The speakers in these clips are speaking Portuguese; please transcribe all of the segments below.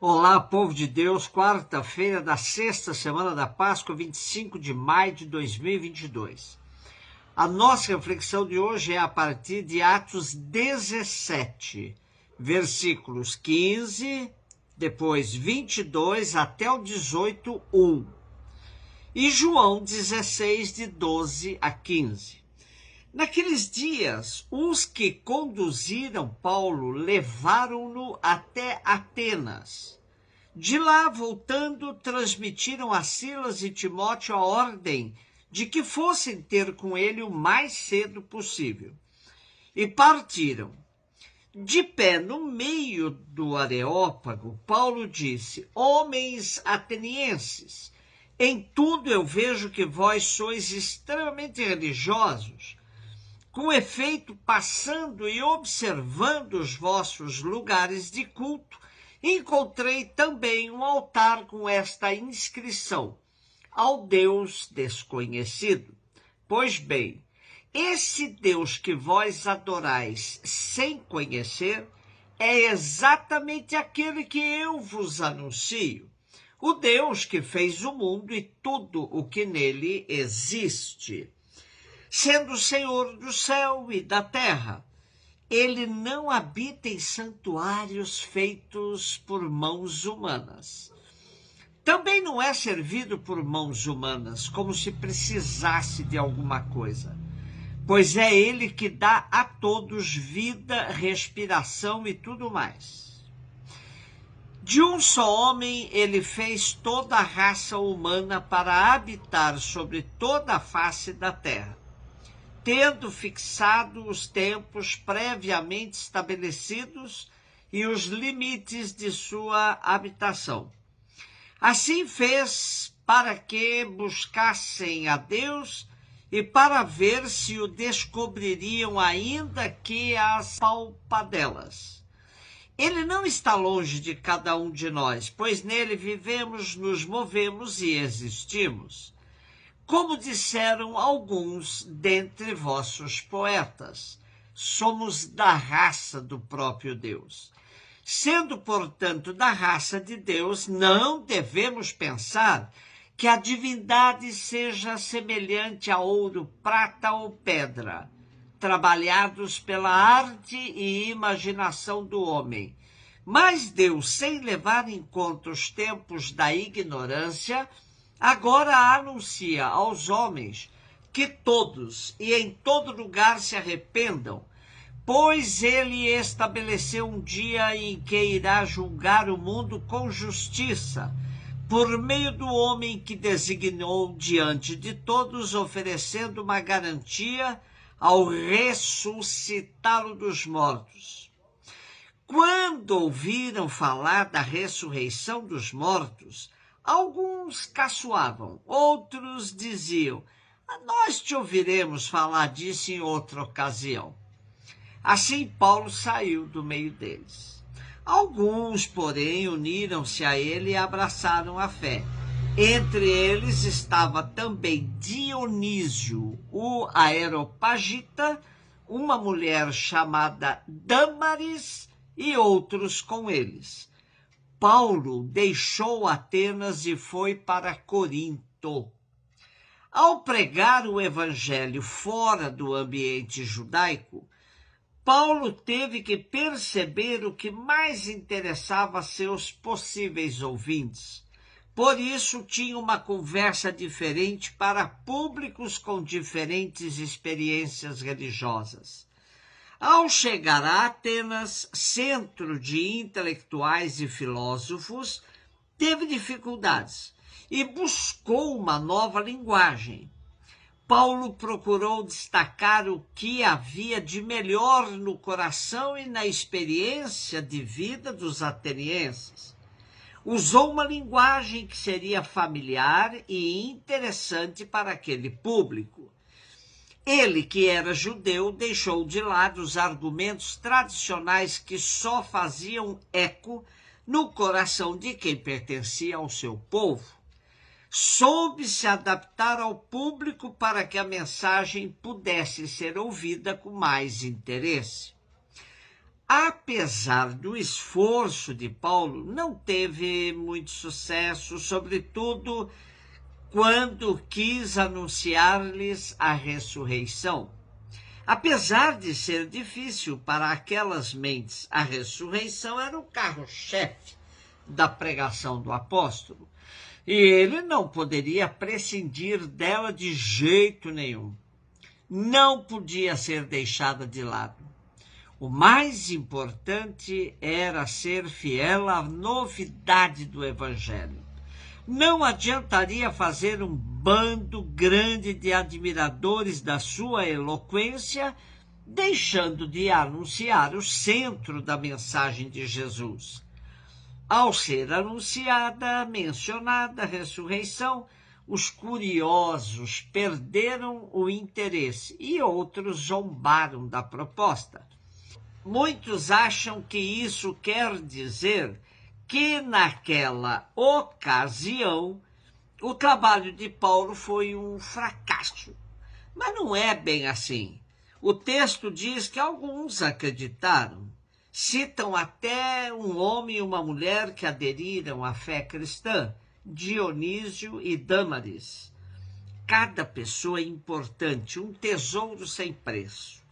Olá, povo de Deus, quarta-feira da sexta semana da Páscoa, 25 de maio de 2022. A nossa reflexão de hoje é a partir de Atos 17, versículos 15, depois 22 até o 18:1. E João 16, de 12 a 15. Naqueles dias, os que conduziram Paulo levaram-no até Atenas. De lá, voltando, transmitiram a Silas e Timóteo a ordem de que fossem ter com ele o mais cedo possível. E partiram. De pé no meio do Areópago, Paulo disse: Homens atenienses, em tudo eu vejo que vós sois extremamente religiosos. Com efeito, passando e observando os vossos lugares de culto, encontrei também um altar com esta inscrição: ao Deus desconhecido. Pois bem, esse Deus que vós adorais sem conhecer é exatamente aquele que eu vos anuncio, o Deus que fez o mundo e tudo o que nele existe. Sendo Senhor do céu e da terra, ele não habita em santuários feitos por mãos humanas. Também não é servido por mãos humanas, como se precisasse de alguma coisa, pois é ele que dá a todos vida, respiração e tudo mais. De um só homem ele fez toda a raça humana para habitar sobre toda a face da terra, tendo fixado os tempos previamente estabelecidos e os limites de sua habitação. Assim fez para que buscassem a Deus e para ver se o descobririam ainda que as palpadelas. Ele não está longe de cada um de nós, pois nele vivemos, nos movemos e existimos. Como disseram alguns dentre vossos poetas, somos da raça do próprio Deus. Sendo, portanto, da raça de Deus, não devemos pensar que a divindade seja semelhante a ouro, prata ou pedra, trabalhados pela arte e imaginação do homem. Mas Deus, sem levar em conta os tempos da ignorância, agora anuncia aos homens que todos e em todo lugar se arrependam, pois ele estabeleceu um dia em que irá julgar o mundo com justiça, por meio do homem que designou diante de todos, oferecendo uma garantia ao ressuscitá-lo dos mortos. Quando ouviram falar da ressurreição dos mortos, alguns caçoavam, outros diziam: nós te ouviremos falar disso em outra ocasião. Assim Paulo saiu do meio deles. Alguns, porém, uniram-se a ele e abraçaram a fé. Entre eles estava também Dionísio, o Areopagita, uma mulher chamada Dâmaris e outros com eles. Paulo deixou Atenas e foi para Corinto. Ao pregar o evangelho fora do ambiente judaico, Paulo teve que perceber o que mais interessava a seus possíveis ouvintes. Por isso, tinha uma conversa diferente para públicos com diferentes experiências religiosas. Ao chegar a Atenas, centro de intelectuais e filósofos, teve dificuldades e buscou uma nova linguagem. Paulo procurou destacar o que havia de melhor no coração e na experiência de vida dos atenienses. Usou uma linguagem que seria familiar e interessante para aquele público. Ele, que era judeu, deixou de lado os argumentos tradicionais que só faziam eco no coração de quem pertencia ao seu povo. Soube se adaptar ao público para que a mensagem pudesse ser ouvida com mais interesse. apesar do esforço de Paulo, não teve muito sucesso, sobretudo quando quis anunciar-lhes a ressurreição. Apesar de ser difícil para aquelas mentes, a ressurreição era o carro-chefe da pregação do apóstolo, e ele não poderia prescindir dela de jeito nenhum. Não podia ser deixada de lado. O mais importante era ser fiel à novidade do Evangelho. Não adiantaria fazer um bando grande de admiradores da sua eloquência, deixando de anunciar o centro da mensagem de Jesus. Ao ser mencionada a ressurreição, os curiosos perderam o interesse e outros zombaram da proposta. Muitos acham que isso quer dizer que naquela ocasião o trabalho de Paulo foi um fracasso. Mas não é bem assim. O texto diz que alguns acreditaram. Citam até um homem e uma mulher que aderiram à fé cristã, Dionísio e Dâmaris. Cada pessoa é importante, um tesouro sem preço.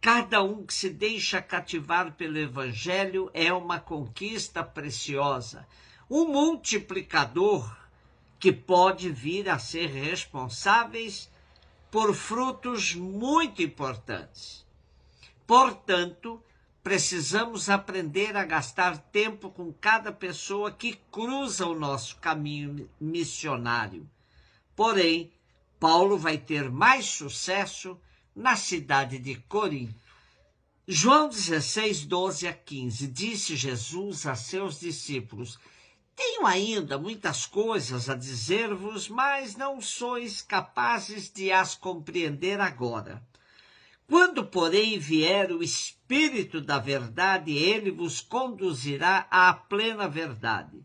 Cada um que se deixa cativar pelo Evangelho é uma conquista preciosa, um multiplicador que pode vir a ser responsáveis por frutos muito importantes. Portanto, precisamos aprender a gastar tempo com cada pessoa que cruza o nosso caminho missionário. Porém, Paulo vai ter mais sucesso na cidade de Corinto. João 16, 12 a 15, disse Jesus a seus discípulos: tenho ainda muitas coisas a dizer-vos, mas não sois capazes de as compreender agora. Quando, porém, vier o Espírito da verdade, ele vos conduzirá à plena verdade.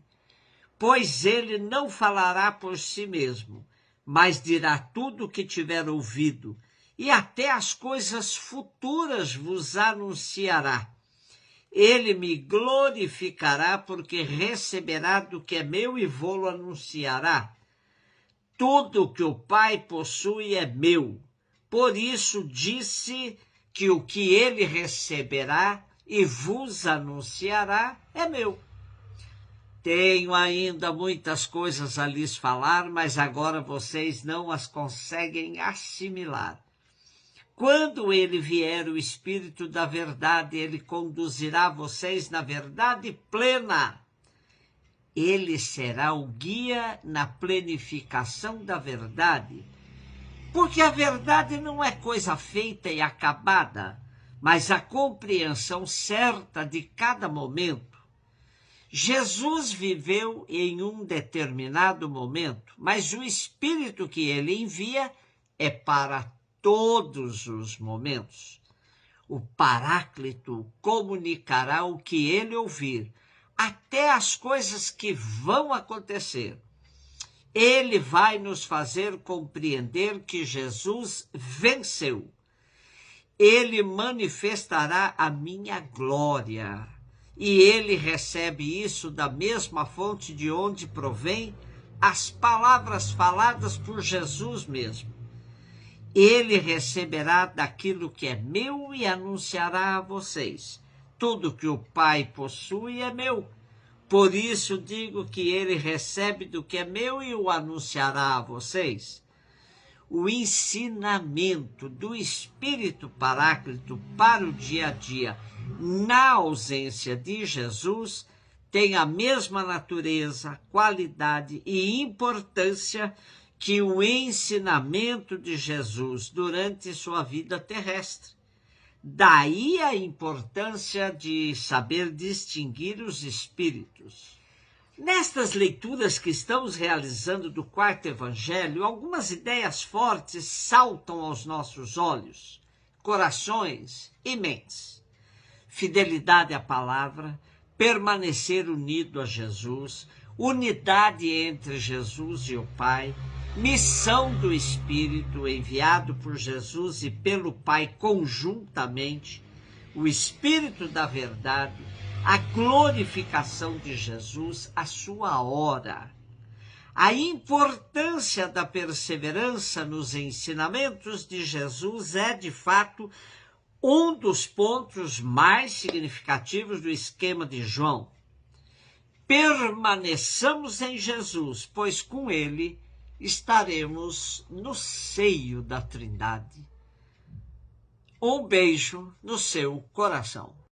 Pois ele não falará por si mesmo, mas dirá tudo o que tiver ouvido, e até as coisas futuras vos anunciará. Ele me glorificará, porque receberá do que é meu e vou-lo anunciará. Tudo o que o Pai possui é meu. Por isso disse que o que ele receberá e vos anunciará é meu. Tenho ainda muitas coisas a lhes falar, mas agora vocês não as conseguem assimilar. Quando ele vier, o Espírito da verdade, ele conduzirá vocês na verdade plena. Ele será o guia na plenificação da verdade. Porque a verdade não é coisa feita e acabada, mas a compreensão certa de cada momento. Jesus viveu em um determinado momento, mas o Espírito que ele envia é para todos os momentos. O Paráclito comunicará o que ele ouvir, até as coisas que vão acontecer. Ele vai nos fazer compreender que Jesus venceu. Ele manifestará a minha glória. E ele recebe isso da mesma fonte de onde provém as palavras faladas por Jesus mesmo. Ele receberá daquilo que é meu e anunciará a vocês. Tudo que o Pai possui é meu. Por isso digo que ele recebe do que é meu e o anunciará a vocês. O ensinamento do Espírito Paráclito para o dia a dia, na ausência de Jesus, tem a mesma natureza, qualidade e importância que o ensinamento de Jesus durante sua vida terrestre. Daí a importância de saber distinguir os espíritos. Nestas leituras que estamos realizando do quarto evangelho, algumas ideias fortes saltam aos nossos olhos, corações e mentes. Fidelidade à palavra, permanecer unido a Jesus, unidade entre Jesus e o Pai, missão do Espírito enviado por Jesus e pelo Pai conjuntamente, o Espírito da verdade, a glorificação de Jesus, a sua hora. A importância da perseverança nos ensinamentos de Jesus é, de fato, um dos pontos mais significativos do esquema de João. Permaneçamos em Jesus, pois com ele estaremos no seio da Trindade. Um beijo no seu coração.